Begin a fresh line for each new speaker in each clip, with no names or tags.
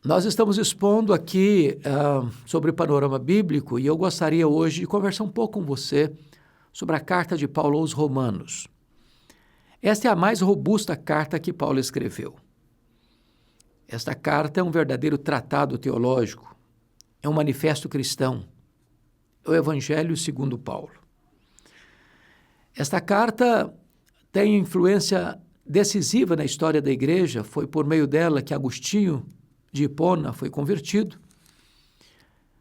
Nós estamos expondo aqui sobre o panorama bíblico e eu gostaria hoje de conversar um pouco com você sobre a carta de Paulo aos Romanos. Esta é a mais robusta carta que Paulo escreveu. Esta carta é um verdadeiro tratado teológico, é um manifesto cristão, é o Evangelho segundo Paulo. Esta carta tem influência decisiva na história da igreja, foi por meio dela que Agostinho de Hipona foi convertido,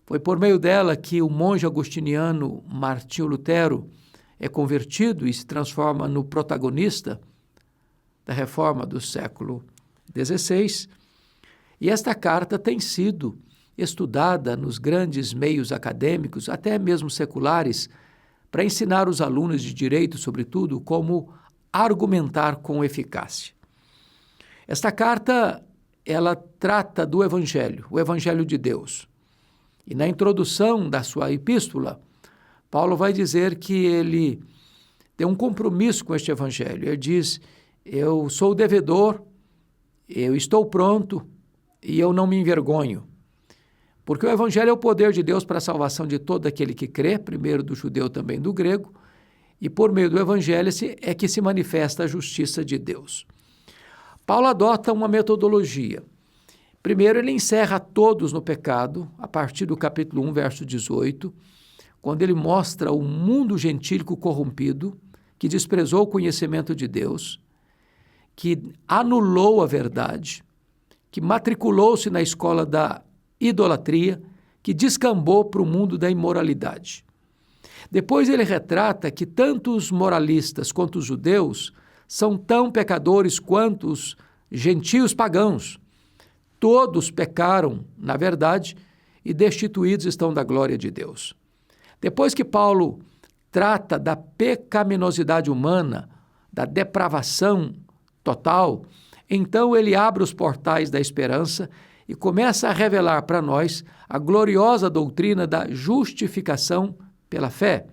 foi por meio dela que o monge agostiniano Martinho Lutero é convertido e se transforma no protagonista da reforma do século XVI, e esta carta tem sido estudada nos grandes meios acadêmicos, até mesmo seculares, para ensinar os alunos de direito, sobretudo, como argumentar com eficácia. Esta carta, ela trata do Evangelho, o Evangelho de Deus. E na introdução da sua epístola, Paulo vai dizer que ele tem um compromisso com este Evangelho. Ele diz, eu sou devedor, eu estou pronto e eu não me envergonho. Porque o Evangelho é o poder de Deus para a salvação de todo aquele que crê, primeiro do judeu, também do grego, e por meio do Evangelho é que se manifesta a justiça de Deus. Paulo adota uma metodologia. Primeiro, ele encerra todos no pecado, a partir do capítulo 1, verso 18, quando ele mostra o mundo gentílico corrompido, que desprezou o conhecimento de Deus, que anulou a verdade, que matriculou-se na escola da idolatria, que descambou para o mundo da imoralidade. Depois ele retrata que tanto os moralistas quanto os judeus são tão pecadores quanto os gentios pagãos. Todos pecaram, na verdade, e destituídos estão da glória de Deus. Depois que Paulo trata da pecaminosidade humana, da depravação total, então ele abre os portais da esperança e começa a revelar para nós a gloriosa doutrina da justificação pela fé,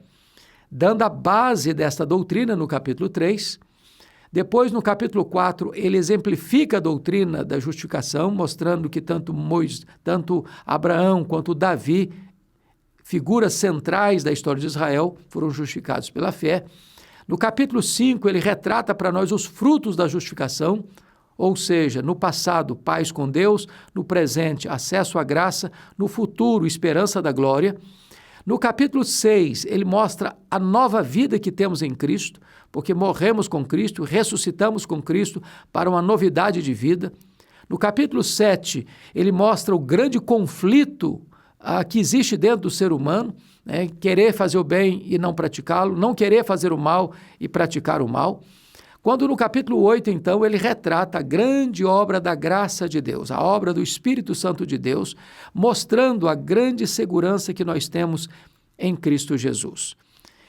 dando a base desta doutrina no capítulo 3. Depois, no capítulo 4, ele exemplifica a doutrina da justificação, mostrando que tanto Abraão quanto Davi, figuras centrais da história de Israel, foram justificados pela fé. No capítulo 5, ele retrata para nós os frutos da justificação, ou seja, no passado, paz com Deus, no presente, acesso à graça, no futuro, esperança da glória. No capítulo 6, ele mostra a nova vida que temos em Cristo, porque morremos com Cristo, ressuscitamos com Cristo para uma novidade de vida. No capítulo 7, ele mostra o grande conflito que existe dentro do ser humano, né? Querer fazer o bem e não praticá-lo, não querer fazer o mal e praticar o mal. Quando no capítulo 8, então, ele retrata a grande obra da graça de Deus, a obra do Espírito Santo de Deus, mostrando a grande segurança que nós temos em Cristo Jesus.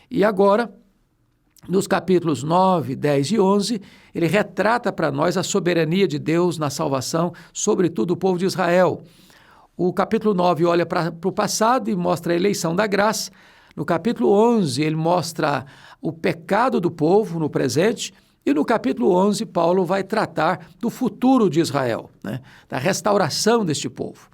E agora, nos capítulos 9, 10 e 11, ele retrata para nós a soberania de Deus na salvação, sobretudo o povo de Israel. O capítulo 9 olha para o passado e mostra a eleição da graça. No capítulo 11, ele mostra o pecado do povo no presente. E no capítulo 11, Paulo vai tratar do futuro de Israel, né? Da restauração deste povo.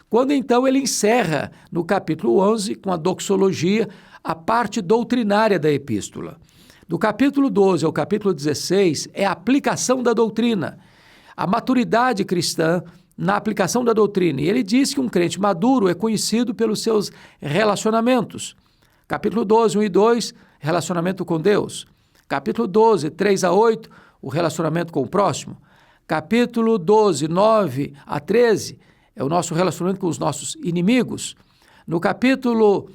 Quando então ele encerra no capítulo 11, com a doxologia, a parte doutrinária da epístola. Do capítulo 12 ao capítulo 16 é a aplicação da doutrina, a maturidade cristã na aplicação da doutrina. E ele diz que um crente maduro é conhecido pelos seus relacionamentos. Capítulo 12, 1 e 2, relacionamento com Deus. Capítulo 12, 3 a 8, o relacionamento com o próximo. Capítulo 12, 9 a 13, é o nosso relacionamento com os nossos inimigos. No capítulo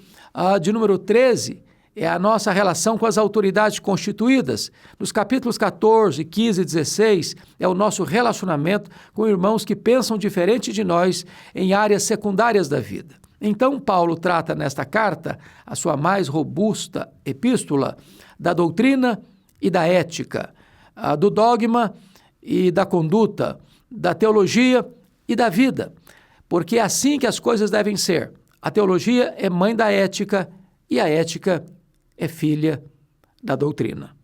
de número 13, é a nossa relação com as autoridades constituídas. Nos capítulos 14, 15 e 16, é o nosso relacionamento com irmãos que pensam diferente de nós em áreas secundárias da vida. Então, Paulo trata nesta carta, a sua mais robusta epístola, da doutrina e da ética, do dogma e da conduta, da teologia e da vida, porque é assim que as coisas devem ser. A teologia é mãe da ética e a ética é filha da doutrina.